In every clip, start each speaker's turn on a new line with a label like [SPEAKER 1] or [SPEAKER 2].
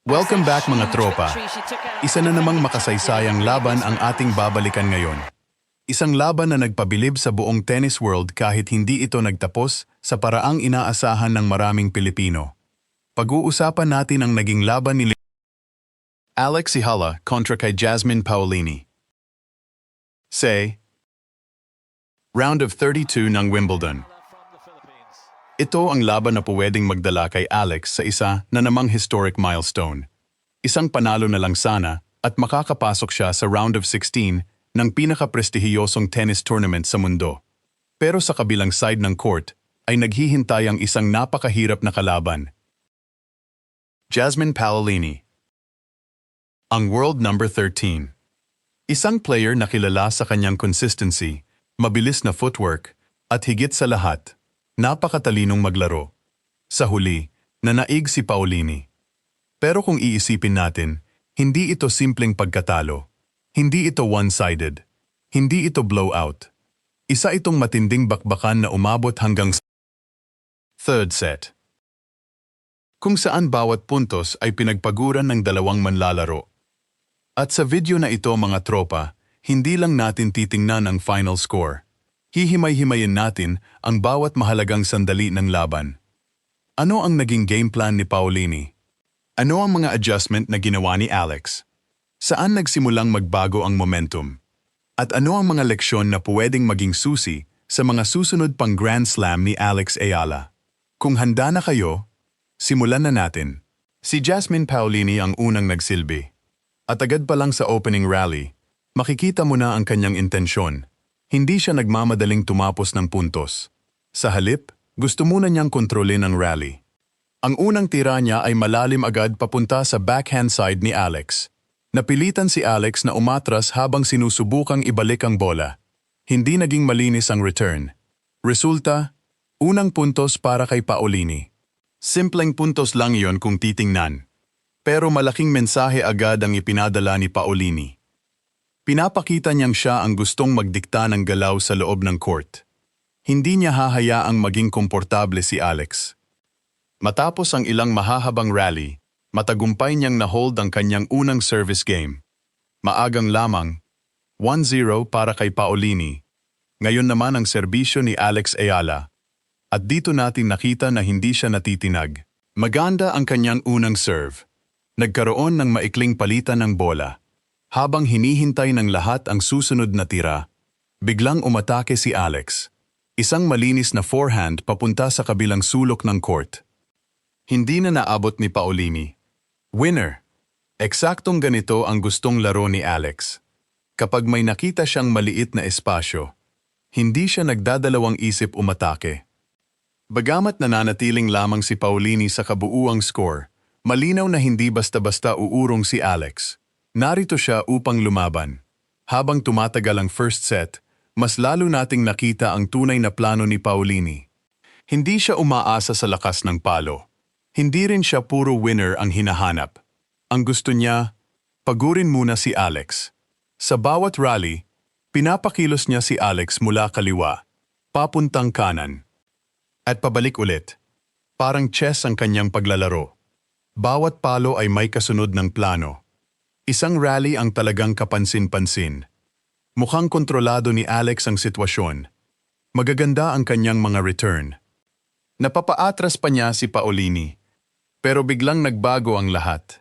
[SPEAKER 1] Welcome back mga tropa. Isa na namang makasaysayang laban ang ating babalikan ngayon. Isang laban na nagpabilib sa buong tennis world kahit hindi ito nagtapos sa paraang inaasahan ng maraming Pilipino. Pag-uusapan natin ang naging laban ni Alex Ihala kontra kay Jasmine Paolini. Say, Round of 32 ng Wimbledon. Ito ang laban na pwedeng magdala kay Alex sa isa na namang historic milestone. Isang panalo na lang sana at makakapasok siya sa round of 16 ng pinaka-prestihiyosong tennis tournament sa mundo. Pero sa kabilang side ng court ay naghihintay ang isang napakahirap na kalaban. Jasmine Paolini, ang world number 13. Isang player na kilala sa kanyang consistency, mabilis na footwork, at higit sa lahat, napakatalinong maglaro. Sa huli, nanaig si Paolini. Pero kung iisipin natin, hindi ito simpleng pagkatalo. Hindi ito one-sided. Hindi ito blowout. Isa itong matinding bakbakan na umabot hanggang third set. Kung saan bawat puntos ay pinagpaguran ng dalawang manlalaro. At sa video na ito mga tropa, hindi lang natin titingnan ang final score. Hihimay-himayin natin ang bawat mahalagang sandali ng laban. Ano ang naging game plan ni Paolini? Ano ang mga adjustment na ginawa ni Alex? Saan nagsimulang magbago ang momentum? At ano ang mga leksyon na pwedeng maging susi sa mga susunod pang Grand Slam ni Alex Ayala? Kung handa na kayo, simulan na natin. Si Jasmine Paolini ang unang nagsilbi. At agad pa lang sa opening rally, makikita mo na ang kanyang intensyon. Hindi siya nagmamadaling tumapos ng puntos. Sa halip, gusto muna niyang kontrolin ang rally. Ang unang tira niya ay malalim agad papunta sa backhand side ni Alex. Napilitan si Alex na umatras habang sinusubukang ibalik ang bola. Hindi naging malinis ang return. Resulta, unang puntos para kay Paolini. Simpleng puntos lang iyon kung titingnan. Pero malaking mensahe agad ang ipinadala ni Paolini. Pinapakita niyang siya ang gustong magdikta ng galaw sa loob ng court. Hindi niya hahayaang maging komportable si Alex. Matapos ang ilang mahahabang rally, matagumpay niyang na-hold ang kanyang unang service game. Maagang lamang, 1-0 para kay Paolini. Ngayon naman ang serbisyo ni Alex Ayala. At dito natin nakita na hindi siya natitinag. Maganda ang kanyang unang serve. Nagkaroon ng maikling palitan ng bola. Habang hinihintay ng lahat ang susunod na tira, biglang umatake si Alex. Isang malinis na forehand papunta sa kabilang sulok ng court. Hindi na naabot ni Paolini. Winner! Eksaktong ganito ang gustong laro ni Alex. Kapag may nakita siyang maliit na espasyo, hindi siya nagdadalawang isip umatake. Bagamat nananatiling lamang si Paolini sa kabuuang score, malinaw na hindi basta-basta uurong si Alex. Narito siya upang lumaban. Habang tumatagal ang first set, mas lalo nating nakita ang tunay na plano ni Paolini. Hindi siya umaasa sa lakas ng palo. Hindi rin siya puro winner ang hinahanap. Ang gusto niya, pagurin muna si Alex. Sa bawat rally, pinapakilos niya si Alex mula kaliwa, papuntang kanan. At pabalik ulit. Parang chess ang kanyang paglalaro. Bawat palo ay may kasunod ng plano. Isang rally ang talagang kapansin-pansin. Mukhang kontrolado ni Alex ang sitwasyon. Magaganda ang kanyang mga return. Napapaatras pa niya si Paolini. Pero biglang nagbago ang lahat.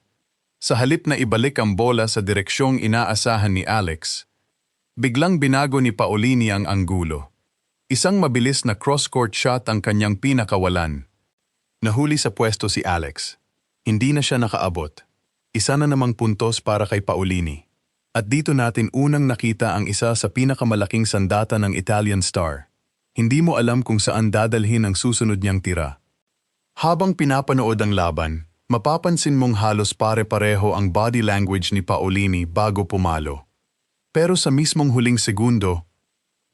[SPEAKER 1] Sa halip na ibalik ang bola sa direksyong inaasahan ni Alex, biglang binago ni Paolini ang anggulo. Isang mabilis na cross-court shot ang kanyang pinakawalan. Nahuli sa pwesto si Alex. Hindi na siya nakaabot. Isa na namang puntos para kay Paolini. At dito natin unang nakita ang isa sa pinakamalaking sandata ng Italian star. Hindi mo alam kung saan dadalhin ang susunod niyang tira. Habang pinapanood ang laban, mapapansin mong halos pare-pareho ang body language ni Paolini bago pumalo. Pero sa mismong huling segundo,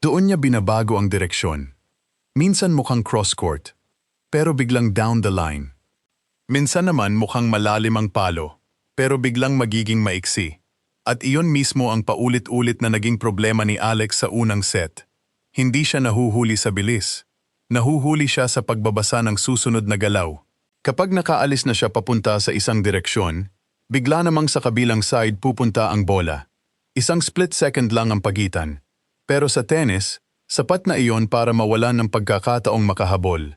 [SPEAKER 1] doon niya binabago ang direksyon. Minsan mukhang cross-court, pero biglang down the line. Minsan naman mukhang malalim ang palo, pero biglang magiging maiksi. At iyon mismo ang paulit-ulit na naging problema ni Alex sa unang set. Hindi siya nahuhuli sa bilis. Nahuhuli siya sa pagbabasa ng susunod na galaw. Kapag nakaalis na siya papunta sa isang direksyon, Bigla namang sa kabilang side pupunta ang bola. Isang split second lang ang pagitan. Pero sa tennis, sapat na iyon para mawalan ng pagkakataong makahabol.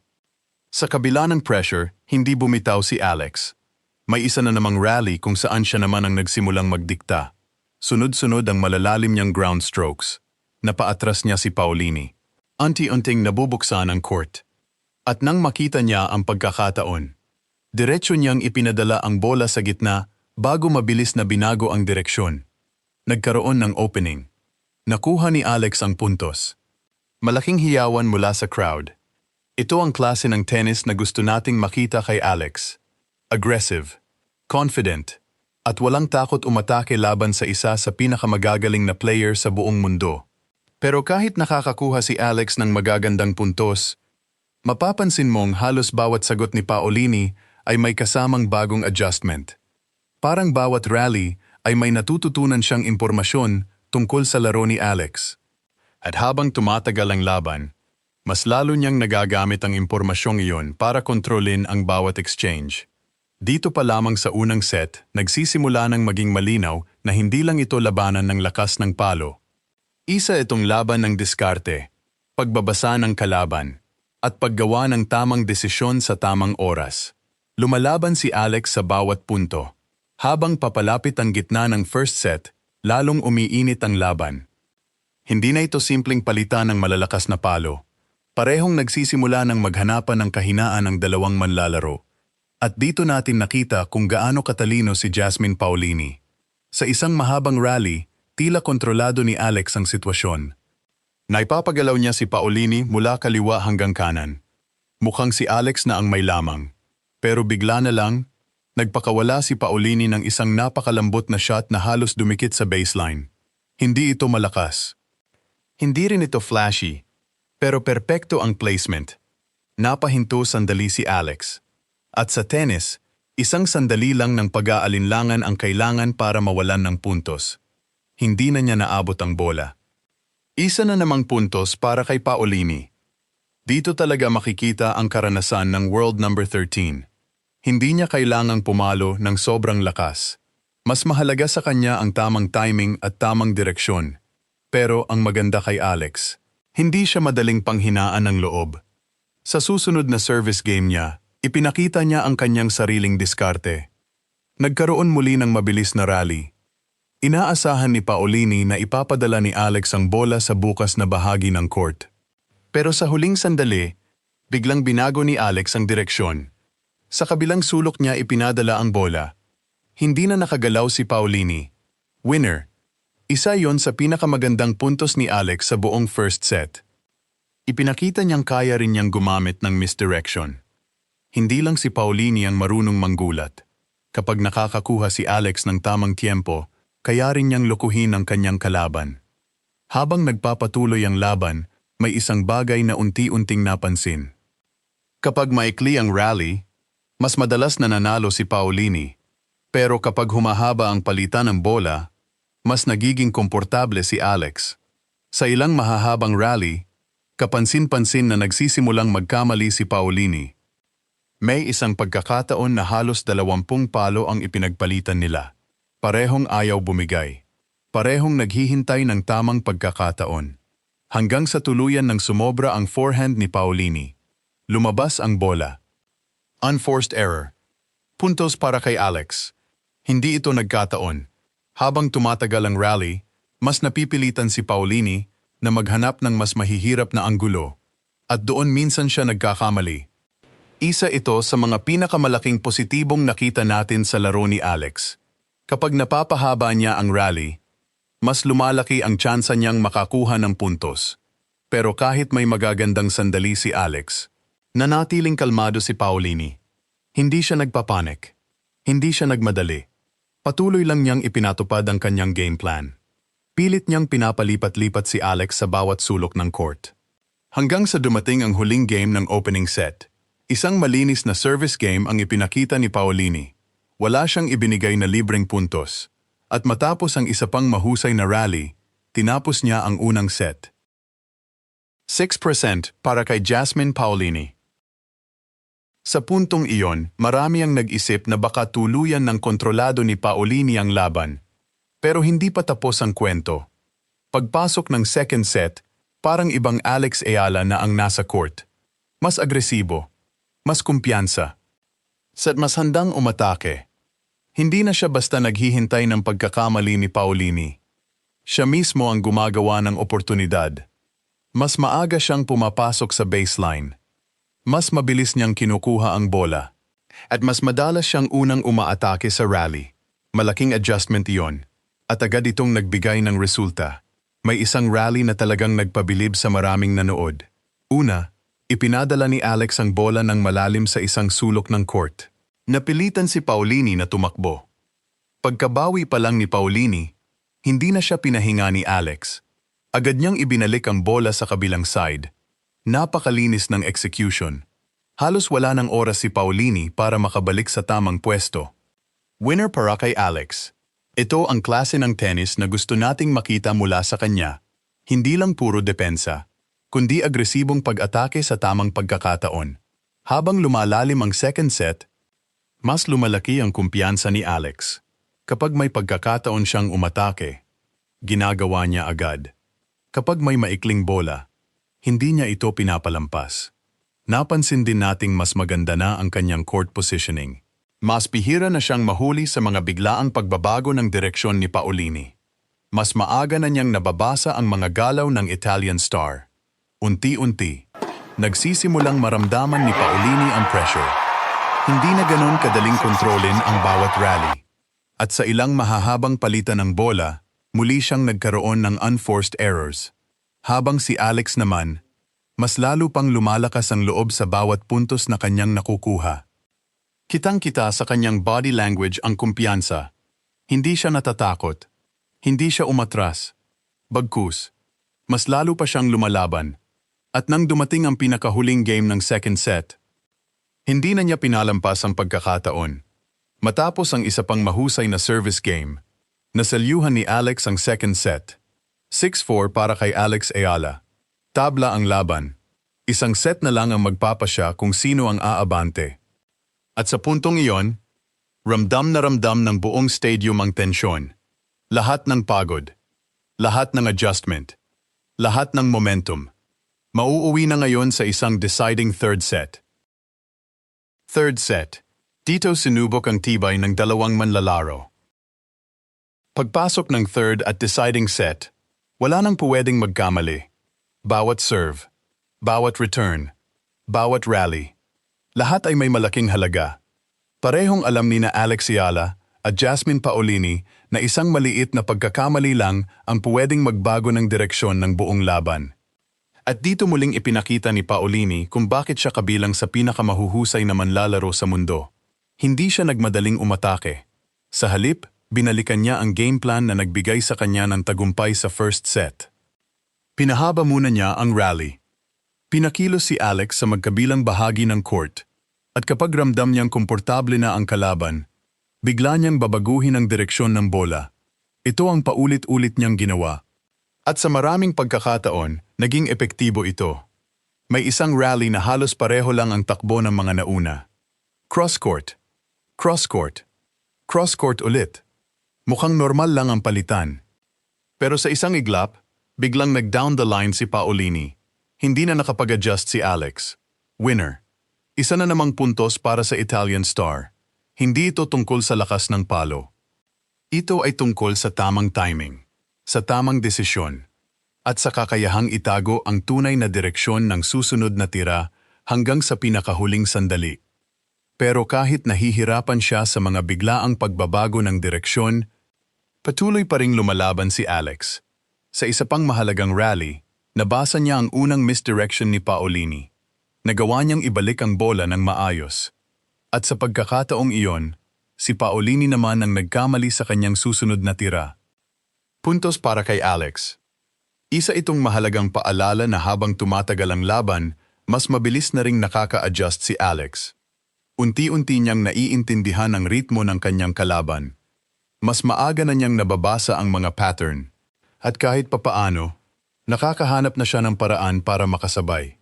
[SPEAKER 1] Sa kabila ng pressure, hindi bumitaw si Alex. May isa na namang rally kung saan siya naman ang nagsimulang magdikta. Sunod-sunod ang malalalim niyang ground strokes. Napaatras niya si Paolini. Unti-unting nabubuksan ang court. At nang makita niya ang pagkakataon, diretso niyang ipinadala ang bola sa gitna bago mabilis na binago ang direksyon. Nagkaroon ng opening. Nakuha ni Alex ang puntos. Malaking hiyawan mula sa crowd. Ito ang klase ng tennis na gusto nating makita kay Alex. Aggressive, confident, at walang takot umatake laban sa isa sa pinakamagagaling na player sa buong mundo. Pero kahit nakakakuha si Alex ng magagandang puntos, mapapansin mong halos bawat sagot ni Paolini ay may kasamang bagong adjustment. Parang bawat rally ay may natututunan siyang impormasyon tungkol sa laro ni Alex. At habang tumatagal ang laban, mas lalo niyang nagagamit ang impormasyong iyon para kontrolin ang bawat exchange. Dito pa lamang sa unang set, nagsisimula ng maging malinaw na hindi lang ito labanan ng lakas ng palo. Isa itong laban ng diskarte, pagbabasa ng kalaban, at paggawa ng tamang desisyon sa tamang oras. Lumalaban si Alex sa bawat punto. Habang papalapit ang gitna ng first set, lalong umiinit ang laban. Hindi na ito simpleng palitan ng malalakas na palo. Parehong nagsisimula ng maghanapan ng kahinaan ng dalawang manlalaro. At dito natin nakita kung gaano katalino si Jasmine Paolini. Sa isang mahabang rally, tila kontrolado ni Alex ang sitwasyon. Naipapagalaw niya si Paolini mula kaliwa hanggang kanan. Mukhang si Alex na ang may lamang. Pero bigla na lang, nagpakawala si Paolini ng isang napakalambot na shot na halos dumikit sa baseline. Hindi ito malakas. Hindi rin ito flashy. Pero perpekto ang placement. Napahinto sandali si Alex. At sa tennis, isang sandali lang ng pag-aalinlangan ang kailangan para mawalan ng puntos. Hindi na niya naabot ang bola. Isa na namang puntos para kay Paolini. Dito talaga makikita ang karanasan ng world number 13. Hindi niya kailangang pumalo ng sobrang lakas. Mas mahalaga sa kanya ang tamang timing at tamang direksyon. Pero ang maganda kay Alex, hindi siya madaling panghinaan ng loob. Sa susunod na service game niya, ipinakita niya ang kanyang sariling diskarte. Nagkaroon muli ng mabilis na rally. Inaasahan ni Paolini na ipapadala ni Alex ang bola sa bukas na bahagi ng court. Pero sa huling sandali, biglang binago ni Alex ang direksyon. Sa kabilang sulok niya ipinadala ang bola. Hindi na nakagalaw si Paolini. Winner. Isa yon sa pinakamagandang puntos ni Alex sa buong first set. Ipinakita niyang kaya rin niyang gumamit ng misdirection. Hindi lang si Paolini ang marunong manggulat. Kapag nakakakuha si Alex ng tamang tiempo, kaya rin niyang lukuhin ang kanyang kalaban. Habang nagpapatuloy ang laban, may isang bagay na unti-unting napansin. Kapag maikli ang rally, mas madalas nananalo si Paolini. Pero kapag humahaba ang palitan ng bola, mas nagiging komportable si Alex. Sa ilang mahahabang rally, kapansin-pansin na nagsisimulang magkamali si Paolini. May isang pagkakataon na halos 20 palo ang ipinagpalitan nila. Parehong ayaw bumigay. Parehong naghihintay ng tamang pagkakataon. Hanggang sa tuluyan ng sumobra ang forehand ni Paolini. Lumabas ang bola. Unforced error. Puntos para kay Alex. Hindi ito nagkataon. Habang tumatagal ang rally, mas napipilitan si Paolini na maghanap ng mas mahihirap na anggulo. At doon minsan siya nagkakamali. Isa ito sa mga pinakamalaking positibong nakita natin sa laro ni Alex. Kapag napapahaba niya ang rally, mas lumalaki ang tsansa niyang makakuha ng puntos. Pero kahit may magagandang sandali si Alex, nanatiling kalmado si Paolini. Hindi siya nagpapanik. Hindi siya nagmadali. Patuloy lang niyang ipinatupad ang kanyang game plan. Pilit niyang pinapalipat-lipat si Alex sa bawat sulok ng court. Hanggang sa dumating ang huling game ng opening set, isang malinis na service game ang ipinakita ni Paolini. Wala siyang ibinigay na libreng puntos. At matapos ang isa pang mahusay na rally, tinapos niya ang unang set. 6% para kay Jasmine Paolini. Sa puntong iyon, marami ang nag-isip na baka tuluyan ng kontrolado ni Paolini ang laban. Pero hindi pa tapos ang kwento. Pagpasok ng second set, parang ibang Alex Ayala na ang nasa court. Mas agresibo, mas kumpiyansa, at mas handang umatake. Hindi na siya basta naghihintay ng pagkakamali ni Paolini. Siya mismo ang gumagawa ng oportunidad. Mas maaga siyang pumapasok sa baseline. Mas mabilis niyang kinukuha ang bola. At mas madalas siyang unang umaatake sa rally. Malaking adjustment iyon. At agad itong nagbigay ng resulta. May isang rally na talagang nagpabilib sa maraming nanood. Una, ipinadala ni Alex ang bola ng malalim sa isang sulok ng court. Napilitan si Paolini na tumakbo. Pagkabawi pa lang ni Paolini, hindi na siya pinahinga ni Alex. Agad niyang ibinalik ang bola sa kabilang side. Napakalinis ng execution. Halos wala ng oras si Paolini para makabalik sa tamang pwesto. Winner para kay Alex. Ito ang klase ng tennis na gusto nating makita mula sa kanya. Hindi lang puro depensa, kundi agresibong pag-atake sa tamang pagkakataon. Habang lumalalim ang second set, mas lumalaki ang kumpiyansa ni Alex. Kapag may pagkakataon siyang umatake, ginagawa niya agad. Kapag may maikling bola, hindi niya ito pinapalampas. Napansin din nating mas maganda na ang kanyang court positioning. Mas bihira na siyang mahuli sa mga biglaang pagbabago ng direksyon ni Paolini. Mas maaga na niyang nababasa ang mga galaw ng Italian star. Unti-unti, nagsisimulang maramdaman ni Paolini ang pressure. Hindi na ganon kadaling kontrolin ang bawat rally. At sa ilang mahahabang palitan ng bola, muli siyang nagkaroon ng unforced errors. Habang si Alex naman, mas lalo pang lumalakas ang loob sa bawat puntos na kanyang nakukuha. Kitang-kita sa kanyang body language ang kumpiyansa. Hindi siya natatakot. Hindi siya umatras. Bagkus, mas lalo pa siyang lumalaban. At nang dumating ang pinakahuling game ng second set, hindi na niya pinalampas ang pagkakataon. Matapos ang isa pang mahusay na service game, nasalyuhan ni Alex ang second set. 6-4 para kay Alex Ayala. Tabla ang laban. Isang set na lang ang magpapasya kung sino ang aabante. At sa puntong iyon, ramdam na ramdam ng buong stadium ang tensyon. Lahat ng pagod. Lahat ng adjustment. Lahat ng momentum. Mauuwi na ngayon sa isang deciding third set. Third set. Dito sinubok ang tibay ng dalawang manlalaro. Pagpasok ng third at deciding set, wala nang puwedeng magkamali. Bawat serve, bawat return, bawat rally, lahat ay may malaking halaga. Parehong alam ni na Alex Ayala at Jasmine Paolini na isang maliit na pagkakamali lang ang puwedeng magbago ng direksyon ng buong laban. At dito muling ipinakita ni Paolini kung bakit siya kabilang sa pinakamahuhusay na manlalaro sa mundo. Hindi siya nagmadaling umatake. Sa halip, binalikan niya ang game plan na nagbigay sa kanya ng tagumpay sa first set. Pinahaba muna niya ang rally. Pinakilos si Alex sa magkabilang bahagi ng court. At kapag ramdam niyang komportable na ang kalaban, bigla niyang babaguhin ang direksyon ng bola. Ito ang paulit-ulit niyang ginawa. At sa maraming pagkakataon, naging epektibo ito. May isang rally na halos pareho lang ang takbo ng mga nauna. Cross-court. Cross-court. Cross-court ulit. Mukhang normal lang ang palitan. Pero sa isang iglap, biglang nag-down the line si Paolini. Hindi na nakapag-adjust si Alex. Winner. Isa na namang puntos para sa Italian star. Hindi ito tungkol sa lakas ng palo. Ito ay tungkol sa tamang timing, sa tamang desisyon, at sa kakayahang itago ang tunay na direksyon ng susunod na tira hanggang sa pinakahuling sandali. Pero kahit nahihirapan siya sa mga biglaang pagbabago ng direksyon, patuloy pa ring lumalaban si Alex. Sa isa pang mahalagang rally, nabasa niya ang unang misdirection ni Paolini. Nagawa niyang ibalik ang bola ng maayos. At sa pagkakataong iyon, si Paolini naman ang nagkamali sa kanyang susunod na tira. Puntos para kay Alex. Isa itong mahalagang paalala na habang tumatagal ang laban, mas mabilis na ring nakaka-adjust si Alex. Unti-unti niyang naiintindihan ang ritmo ng kanyang kalaban. Mas maaga na niyang nababasa ang mga pattern. At kahit papaano, nakakahanap na siya ng paraan para makasabay.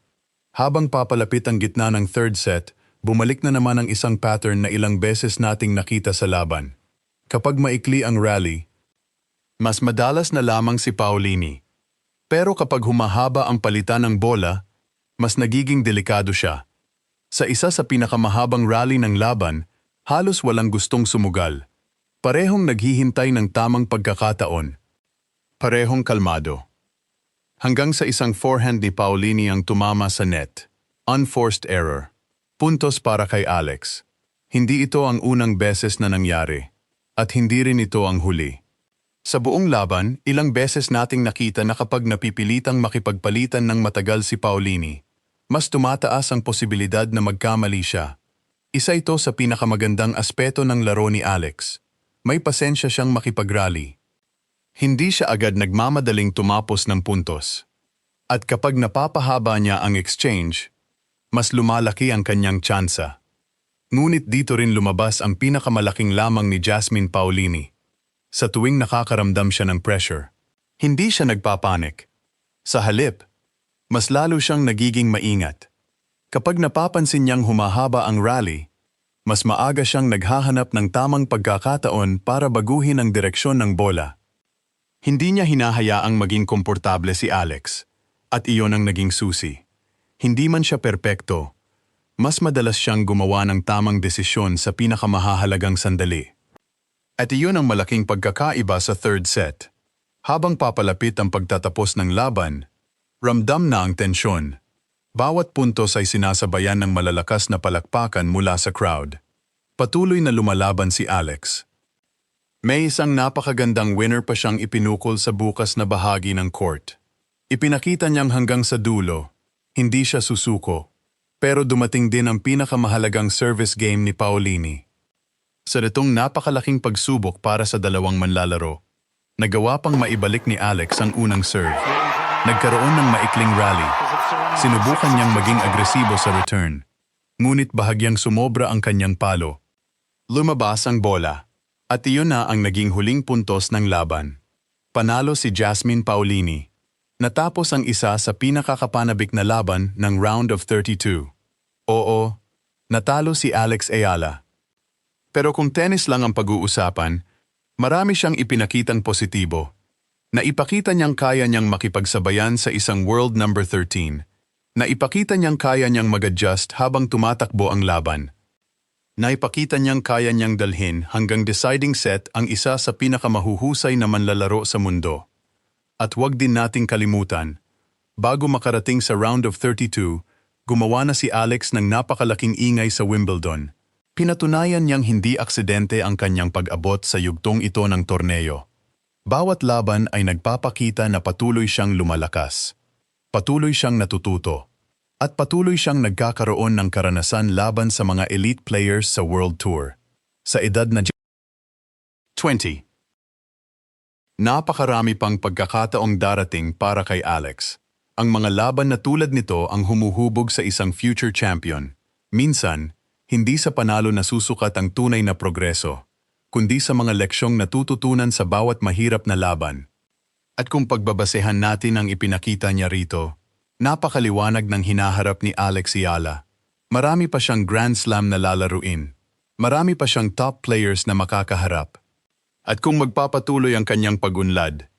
[SPEAKER 1] Habang papalapit ang gitna ng third set, Bumalik na naman ang isang pattern na ilang beses nating nakita sa laban. Kapag maikli ang rally, mas madalas na lamang si Paulini. Pero kapag humahaba ang palitan ng bola, mas nagiging delikado siya. Sa isa sa pinakamahabang rally ng laban, halos walang gustong sumugal. Parehong naghihintay ng tamang pagkakataon. Parehong kalmado. Hanggang sa isang forehand ni Paulini ang tumama sa net. Unforced error. Puntos para kay Alex. Hindi ito ang unang beses na nangyari. At hindi rin ito ang huli. Sa buong laban, ilang beses nating nakita na kapag napipilitang makipagpalitan ng matagal si Paulini, mas tumataas ang posibilidad na magkamali siya. Isa ito sa pinakamagandang aspeto ng laro ni Alex. May pasensya siyang makipagrally. Hindi siya agad nagmamadaling tumapos ng puntos. At kapag napapahaba niya ang exchange, mas lumalaki ang kanyang tsansa. Ngunit dito rin lumabas ang pinakamalaking lamang ni Jasmine Paulini. Sa tuwing nakakaramdam siya ng pressure, hindi siya nagpapanik. Sa halip, mas lalo siyang nagiging maingat. Kapag napapansin niyang humahaba ang rally, mas maaga siyang naghahanap ng tamang pagkakataon para baguhin ang direksyon ng bola. Hindi niya hinahayaang maging komportable si Alex, at iyon ang naging susi. Hindi man siya perpekto, mas madalas siyang gumawa ng tamang desisyon sa pinakamahahalagang sandali. At iyon ang malaking pagkakaiba sa third set. Habang papalapit ang pagtatapos ng laban, ramdam na ang tensyon. Bawat puntos ay sinasabayan ng malalakas na palakpakan mula sa crowd. Patuloy na lumalaban si Alex. May isang napakagandang winner pa siyang ipinukol sa bukas na bahagi ng court. Ipinakita niyang hanggang sa dulo, hindi siya susuko. Pero dumating din ang pinakamahalagang service game ni Paulini. Sa itong napakalaking pagsubok para sa dalawang manlalaro, nagawa pang maibalik ni Alex ang unang serve. Nagkaroon ng maikling rally. Sinubukan niyang maging agresibo sa return. Ngunit bahagyang sumobra ang kanyang palo. Lumabas ang bola. At iyon na ang naging huling puntos ng laban. Panalo si Jasmine Paulini. Natapos ang isa sa pinakakapanabik na laban ng round of 32. Oo, natalo si Alex Ayala. Pero kung tennis lang ang pag-uusapan, marami siyang ipinakitang positibo. Naipakita niyang kaya niyang makipagsabayan sa isang world number 13. Naipakita niyang kaya niyang mag-adjust habang tumatakbo ang laban. Naipakita niyang kaya niyang dalhin hanggang deciding set ang isa sa pinakamahuhusay na manlalaro sa mundo. At huwag din nating kalimutan, bago makarating sa round of 32, gumawa na si Alex ng napakalaking ingay sa Wimbledon. Pinatunayan niyang hindi aksidente ang kanyang pag-abot sa yugtong ito ng torneo. Bawat laban ay nagpapakita na patuloy siyang lumalakas. Patuloy siyang natututo. At patuloy siyang nagkakaroon ng karanasan laban sa mga elite players sa World Tour. Sa edad na 20. Napakarami pang pagkakataong darating para kay Alex. Ang mga laban na tulad nito ang humuhubog sa isang future champion. Minsan, hindi sa panalo nasusukat ang tunay na progreso, kundi sa mga leksyong natututunan sa bawat mahirap na laban. At kung pagbabasehan natin ang ipinakita niya rito, napakaliwanag ng hinaharap ni Alex Ayala. Marami pa siyang Grand Slam na lalaruin. Marami pa siyang top players na makakaharap. At kung magpapatuloy ang kanyang pag-unlad,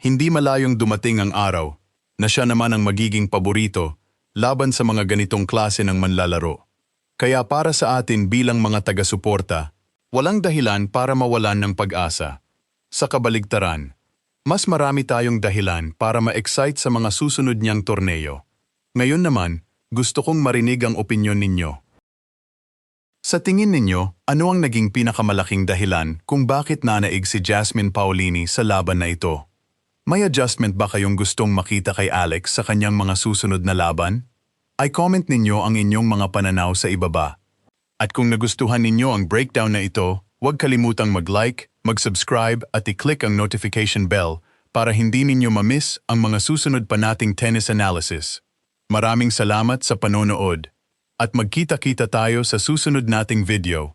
[SPEAKER 1] hindi malayong dumating ang araw na siya naman ang magiging paborito laban sa mga ganitong klase ng manlalaro. Kaya para sa atin bilang mga taga-suporta, walang dahilan para mawalan ng pag-asa. Sa kabaligtaran, mas marami tayong dahilan para ma-excite sa mga susunod niyang torneo. Ngayon naman, gusto kong marinig ang opinyon ninyo. Sa tingin ninyo, ano ang naging pinakamalaking dahilan kung bakit nanaig si Jasmine Paulini sa laban na ito? May adjustment ba kayong gustong makita kay Alex sa kanyang mga susunod na laban? I-comment ninyo ang inyong mga pananaw sa ibaba. At kung nagustuhan ninyo ang breakdown na ito, huwag kalimutang mag-like, mag-subscribe at i-click ang notification bell para hindi ninyo ma-miss ang mga susunod pa nating tennis analysis. Maraming salamat sa panonood. At magkita-kita tayo sa susunod nating video.